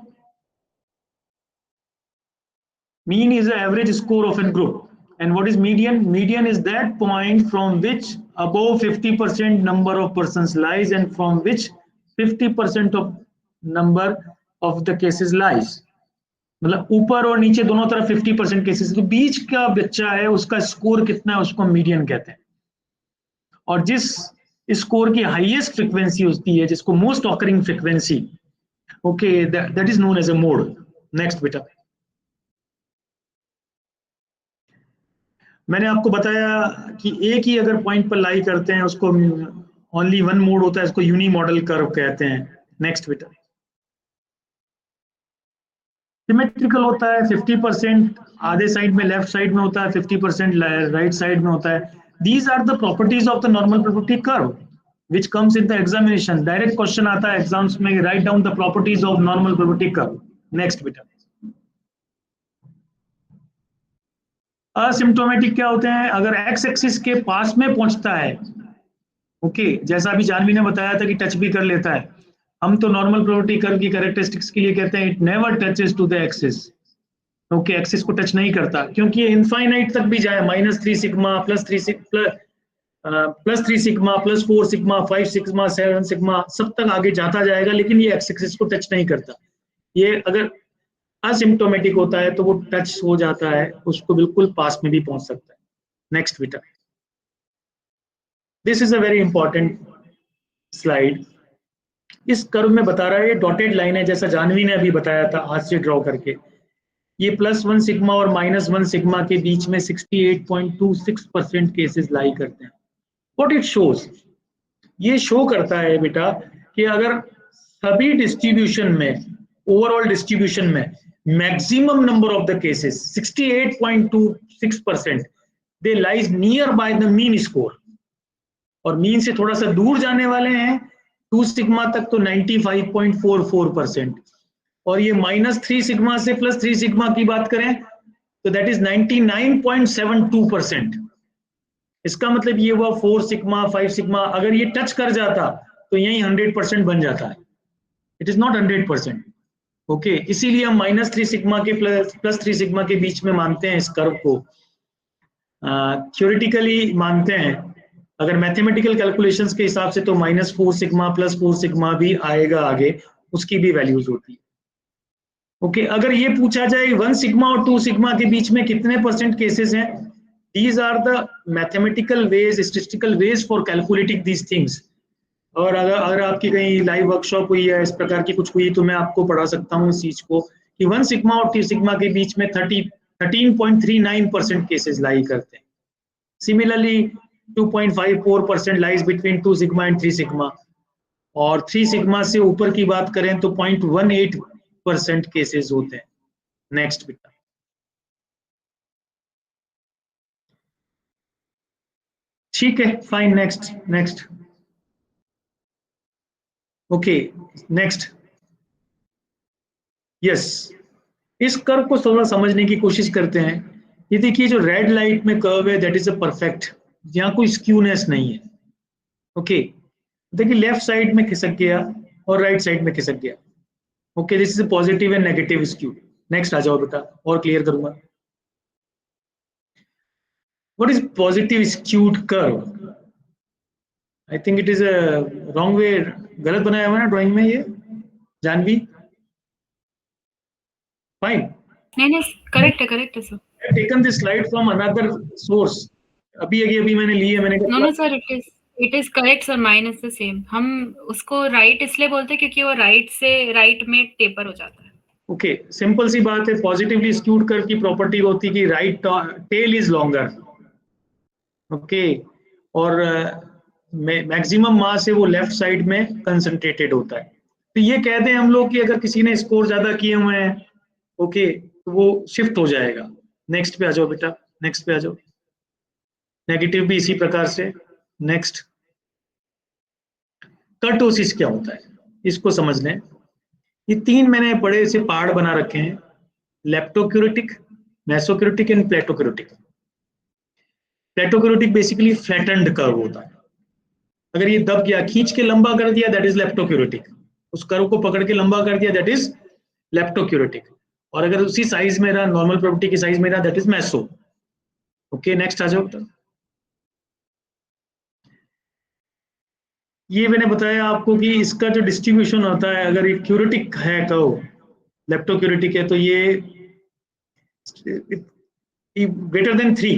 Mean is the average score of a group. And what is median? Median is that point from which above 50% number of persons lies and from which 50% of number of the cases lies. मतलब ऊपर और नीचे दोनों तरफ 50% cases, तो बीच का बच्चा है उसका स्कोर कितना है उसको मीडियन कहते हैं। और जिस स्कोर की हाईएस्ट फ्रीक्वेंसी होती है, जिसको most occurring frequency, okay, that is known as a mode. Next बेटा, मैंने आपको बताया कि एक ही अगर पॉइंट पर लाई करते हैं उसको ओनली वन मोड होता है, इसको यूनी मॉडल कर्व कहते हैं। नेक्स्ट बेटा, सिमेट्रिकल होता है, 50% आधे साइड में लेफ्ट साइड में होता है, 50% राइट साइड में होता है। These are the properties of the normal probability curve which comes in the examination. Direct question आता है एग्जाम्स में, write down the properties of normal probability curve. Next बेटा, असिम्प्टोमेटिक क्या होते हैं? अगर एक्स एक्सिस के पास में पहुंचता है, ओके, जैसा अभी जानवी ने बताया था कि टच भी कर लेता है, हम तो नॉर्मल प्रोबेबिलिटी कर्व की कैरेक्टरिस्टिक्स के लिए कहते हैं it never touches to the axis. Okay, axis को टच नहीं करता क्योंकि ये इनफाइनाइट तक भी जाए, -3 sigma plus 3 sigma plus 4 sigma 5 sigma 7 sigma सब तक आगे जाता जाएगा, लेकिन ये एक्स एक्सिस को टच नहीं करता। ये अगर असिम्प्टोमेटिक होता है तो वो टच हो जाता है, उसको बिल्कुल पास में भी पहुंच सकता है। नेक्स्ट बेटा, this is a very important slide. इस कर्व में बता रहा है, ये डॉटेड लाइन है जैसा जानवी ने अभी बताया था हाथ से ड्रॉ करके। ये +1 सिग्मा और -1 सिग्मा के बीच में 68.26% केसेस लाई करते हैं। व्हाट इट शोज, ये शो करता है बेटा कि अगर सभी डिस्ट्रीब्यूशन में, ओवरऑल डिस्ट्रीब्यूशन में maximum number of the cases 68.26% they lies near by the mean score, और मीन से थोड़ा सा दूर जाने वाले हैं 2 सिग्मा तक तो 95.44%, और ये -3 सिग्मा से +3 सिग्मा की बात करें तो दैट इज 99.72%। इसका मतलब ये हुआ 4 सिग्मा 5 सिग्मा अगर ये टच कर जाता तो यही 100% बन जाता है। It is not 100%। ओके, इसीलिए हम -3 सिग्मा के +3 सिग्मा के बीच में मानते हैं इस कर्व को। थ्योरेटिकली मानते हैं, अगर मैथमेटिकल कैलकुलेशंस के हिसाब से तो -4 सिग्मा +4 सिग्मा भी आएगा आगे, उसकी भी वैल्यूज होती है। ओके, अगर ये पूछा जाए 1 सिग्मा और 2 सिग्मा के बीच में कितने % केसेस हैं, these are the mathematical ways, statistical ways for calculating these things. और अगर आपकी कहीं लाइव वर्कशॉप हुई है, इस प्रकार की कुछ हुई, तो मैं आपको पढ़ा सकता हूँ इस चीज को कि 1 सिग्मा और 2 सिग्मा के बीच में 13.39% केसेस लाई करते हैं। Similarly 2.54% lies between 2 sigma and 3 sigma, और 3 सिग्मा से ऊपर की बात करें तो 0.18% केसेस होते हैं। नेक्स्ट बेटा, ठीक है, fine, next okay, next, yes, इस कर्व को थोड़ा समझने की कोशिश करते हैं। ये देखिए जो रेड लाइट में कर्व है दैट इज अ परफेक्ट, यहाँ कोई स्क्यूनेस नहीं है। ओके, देखिए लेफ्ट साइड में खिसक गया और राइट साइड में खिसक गया। Okay, this is positive and negative skew. Next आ जाओ बेटा, और क्लियर करूंगा। What is positive skewed curve? I think it is a wrong way, गलत बनाया हुआ ना ड्राइंग में ये जानवी। फाइन, नहीं नहीं, करेक्ट है sir. Taken this slide from another source, अभी मैंने ली है, मैंने कहा no sir, it is correct sir, mine is the same. हम उसको राइट इसलिए बोलते हैं क्योंकि वो राइट से राइट में टेपर हो जाता है। ओके, सिंपल सी बात है, पॉजिटिवली स्क्यूड कर्व की प्रॉपर्टी होती है कि right tail is longer. Okay, और मैक्सिमम मास है वो लेफ्ट साइड में कंसंट्रेटेड होता है। तो ये कहते हैं हम लोग कि अगर किसी ने स्कोर ज्यादा किए हुए हैं, ओके, तो वो शिफ्ट हो जाएगा। नेक्स्ट पे आ जाओ बेटा, नेक्स्ट पे आ जाओ। नेगेटिव भी इसी प्रकार से। नेक्स्ट, कर्टोसिस क्या होता है इसको समझ लें। ये 3 मैंने बड़े से पहाड़ बना रखे हैं, लेप्टोक्यूरेटिक, मेसोक्यूरेटिक एंड प्लेटोक्यूरेटिक। प्लेटोक्यूरेटिक बेसिकली फ्लैटेंड कर्व होता है, अगर ये दब गया, खींच के लंबा कर दिया, दैट इज लेप्टोक्यूरेटिक। उस कर्व को पकड़ के लंबा कर दिया, दैट इज लेप्टोक्यूरेटिक। और अगर उसी साइज में रहा, नॉर्मल प्रॉपर्टी की साइज में रहा, that is meso. Okay, next आ जाओ। ये मैंने बताया आपको कि इसका जो डिस्ट्रीब्यूशन होता है, अगर ये क्यूरेटिक है कर्व, लेप्टोक्यूरेटिक है, तो ये ग्रेटर देन 3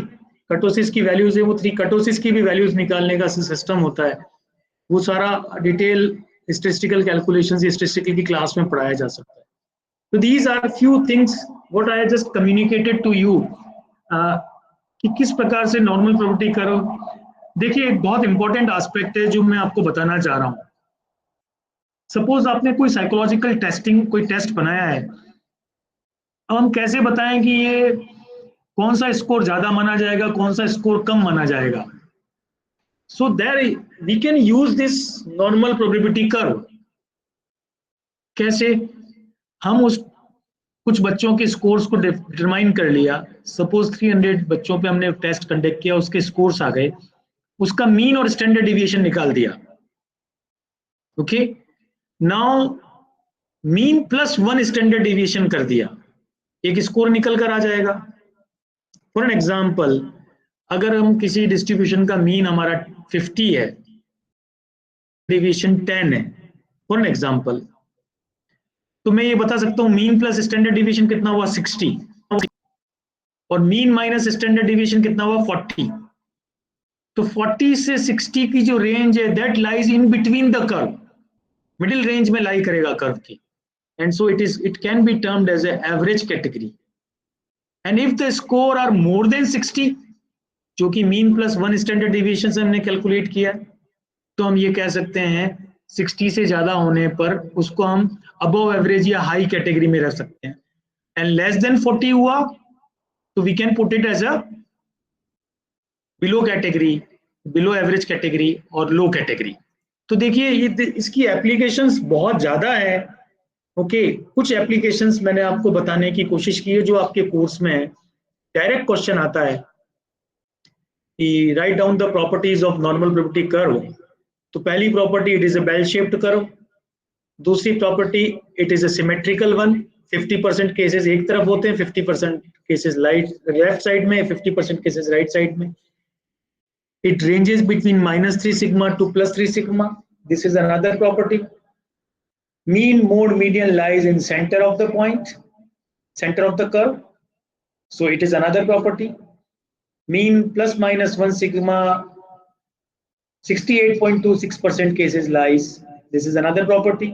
कर्टोसिस की वैल्यूज है, वो 3 कर्टोसिस की भी वैल्यूज निकालने का सिस्टम होता है। वो सारा डिटेल स्टैटिस्टिकल कैलकुलेशंस स्टैटिस्टिकल की क्लास में पढ़ाया जा सकता है। तो these are few things what I just communicated to you, कि किस प्रकार से नॉर्मल प्रॉपर्टी करो। देखिए, एक बहुत इंपॉर्टेंट एस्पेक्ट है जो मैं आपको बताना चाह रहा हूँ। सपोज आपने कोई साइकोलॉजिकल टेस्टिंग, कोई टेस्ट बनाया है, अब हम कैसे बताएं कि ये कौन सा स्कोर ज्यादा माना जाएगा, कौन सा स्कोर कम माना जाएगा। So there we can use this normal probability curve. कैसे? हम उस कुछ बच्चों के स्कोर्स को डिटरमाइन कर लिया। सपोज 300 बच्चों पे हमने टेस्ट कंडक्ट किया, उसके स्कोर्स आ गए, उसका मीन और स्टैंडर्ड डिविएशन निकाल दिया। Okay, now mean plus 1 standard deviation कर दिया, एक स्कोर निकल कर आ जाएगा। फॉर एन एग्जाम्पल, अगर हम किसी डिस्ट्रीब्यूशन का मीन हमारा 50 है, डिविएशन 10 है, फॉर एन एग्जाम्पल, तो मैं ये बता सकता हूँ मीन प्लस स्टैंडर्ड डिविएशन कितना हुआ, 60, और मीन माइनस स्टैंडर्ड डिविएशन कितना हुआ, 40। तो 40 से 60 की जो रेंज है, that lies in between the curve, middle range में लाई करेगा कर्व की, and so it can be termed as a average category. And if the score are more then 60, जो कि मीन प्लस 1 स्टैंडर्ड डिविएशन से हमने calculate किया, तो हम ये कह सकते हैं 60 से ज्यादा होने पर उसको हम अबव एवरेज या हाई कैटेगरी में रख सकते हैं। एंड लेस देन 40 हुआ तो we can put it as a below category, below average category और लो कैटेगरी। तो देखिए, ये इसकी एप्लीकेशंस बहुत ज्यादा है। ओके, कुछ एप्लीकेशंस मैंने आपको बताने की कोशिश की है जो आपके कोर्स में है। डायरेक्ट क्वेश्चन आता है कि write down the properties of normal probability curve. तो पहली property, it is a bell shaped curve. दूसरी property, it is a symmetrical one. 50% cases एक तरफ होते हैं, 50% केसेस लेफ्ट साइड में, 50% केसेस राइट साइड में। It ranges between -3 sigma to +3 sigma. This is another property. Mean, mode, median lies in center of the point, center of the curve. So it is another property. Mean ±1 sigma, 68.26% cases lies. This is another property.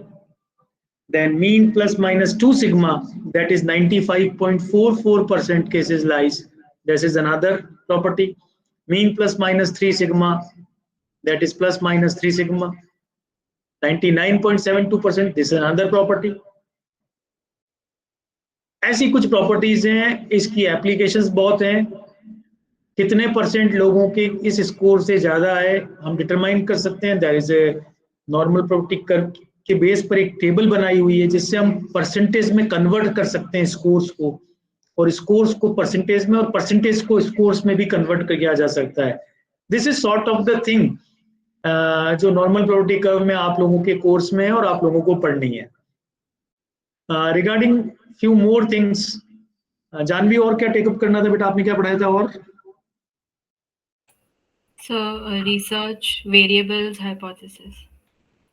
Then mean ±2 sigma, that is 95.44% cases lies. This is another property. Mean ±3 sigma, that is ±3 sigma, 99.72%. This is another property. ऐसी कुछ properties हैं, इसकी applications बहुत हैं। कितने percent लोगों के इस स्कोर से ज्यादा है हम डिटरमाइन कर सकते हैं। There is a normal probability curve के बेस पर एक टेबल बनाई हुई है जिससे हम परसेंटेज में कन्वर्ट कर सकते हैं स्कोर्स को, और स्कोर्स को परसेंटेज में और परसेंटेज को स्कोर्स में भी कन्वर्ट किया जा सकता है। This is sort of the thing जो नॉर्मल प्रोबेबिलिटी कर्व में आप लोगों के कोर्स में है और आप लोगों को पढ़नी है। Regarding few more things, Janvi और क्या टेकअप करना था बेटा, आपने क्या पढ़ाया था? और So research, variables, hypothesis.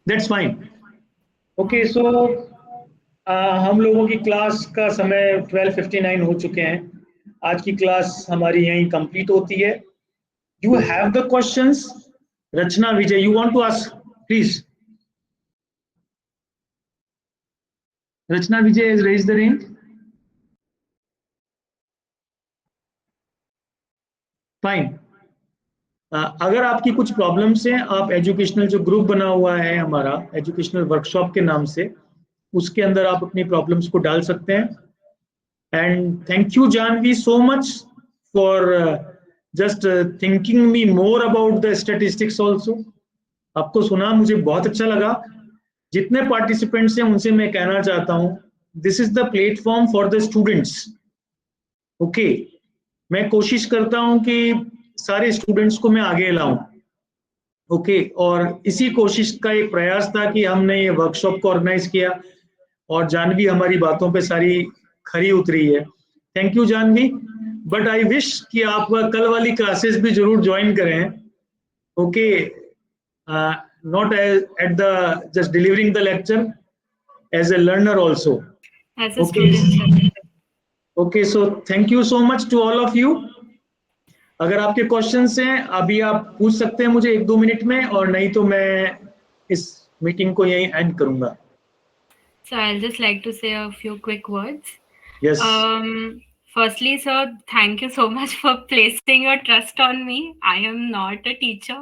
That's fine. Okay, so हम लोगों की क्लास का समय 12:59 हो चुके हैं। आज की क्लास हमारी यहीं कंप्लीट होती है। You have the questions? Rachna Vijay, you want to ask please? Rachna Vijay has raised the hand. Fine. अगर आपकी कुछ प्रॉब्लम्स हैं, आप एजुकेशनल जो ग्रुप बना हुआ है हमारा एजुकेशनल वर्कशॉप के नाम से, उसके अंदर आप अपनी प्रॉब्लम्स को डाल सकते हैं। And thank you Janvi so much for just thinking me more about the statistics also. आपको सुना मुझे बहुत अच्छा लगा। जितने पार्टिसिपेंट्स हैं उनसे मैं कहना चाहता हूँ, this is the platform for the students. Okay, मैं कोशिश करता हूँ कि सारे स्टूडेंट्स को मैं आगे लाऊं। ओके और इसी कोशिश का एक प्रयास था कि हमने ये वर्कशॉप को ऑर्गेनाइज किया और जानवी हमारी बातों पे सारी खरी उतरी है। Thank you Janvi, but I wish कि आप कल वाली क्लासेस भी जरूर ज्वाइन करें। Okay, not at the just delivering the lecture, as a learner also. As a student, sir. Okay, so thank you so much to all of you. अगर आपके questions हैं अभी आप पूछ सकते हैं मुझे 1-2 मिनट में, और नहीं तो मैं इस मीटिंग को यहीं एंड करूंगा। So I'll just like to say a few quick words. Yes, Firstly, sir, thank you so much for placing your trust on me. I am not a teacher.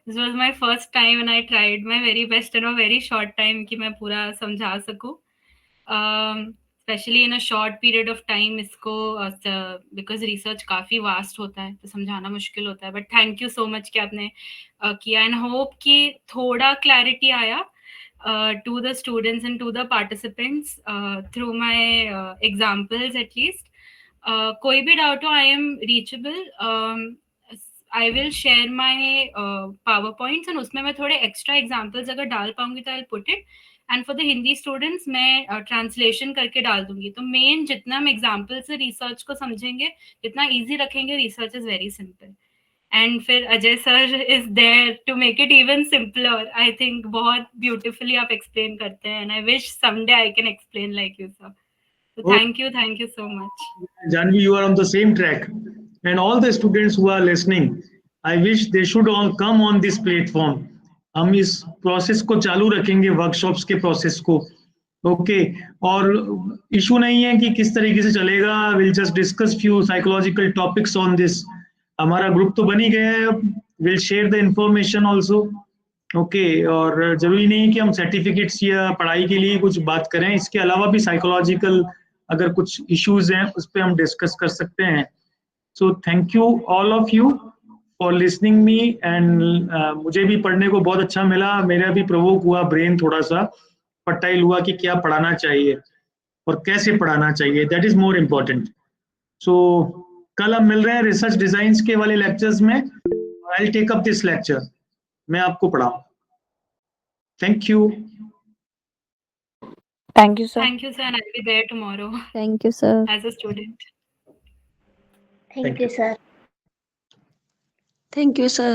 This was my first time and I tried my very best in a very short time कि मैं पूरा समझा सकूं. Especially in a short period of time इसको because research काफ़ी vast होता है तो समझाना मुश्किल होता है. But thank you so much कि आपने किया and hope कि थोड़ा clarity आया to the students and to the participants through my examples at least. कोई भी डाउट हो, I am reachable. I will share my power points and उसमें मैं थोड़े एक्स्ट्रा एग्जाम्पल्स अगर डाल पाऊंगी तो I put it. And for the Hindi students मैं ट्रांसलेशन करके डाल दूंगी. तो मेन जितना हम एग्जाम्पल से रिसर्च को समझेंगे, जितना ईजी रखेंगे, research is very simple. And फिर Ajay sir is there to make it even simpler. I think बहुत ब्यूटिफुली आप एक्सप्लेन करते हैं and I wish someday I can explain like you sir. So thank you so much. Janvi, you are on the same track, and all the students who are listening, I wish they should all come on this platform. हम इस process को चालू रखेंगे, workshops के process को. Okay, और issue नहीं है कि किस तरीके से चलेगा. Will just discuss few psychological topics on this. हमारा ग्रुप तो बन ही गया है, will share the information also. Okay, और जरूरी नहीं है कि हम सर्टिफिकेट्स या पढ़ाई के लिए कुछ बात करें, इसके अलावा भी साइकोलॉजिकल अगर कुछ इश्यूज हैं उस पर हम डिस्कस कर सकते हैं. सो thank you all of you for listening me, and मुझे भी पढ़ने को बहुत अच्छा मिला. मेरा भी प्रोवोक हुआ, ब्रेन थोड़ा सा फर्टाइल हुआ कि क्या पढ़ाना चाहिए और कैसे पढ़ाना चाहिए. That is more important. So कल हम मिल रहे हैं रिसर्च डिजाइन के वाले लेक्चर्स में. I will take up this lecture, मैं आपको पढ़ाऊँ. Thank you. Thank you, sir. Thank you, sir, and I'll be there tomorrow Thank you, sir. as a student. Thank you, sir. Thank you, sir.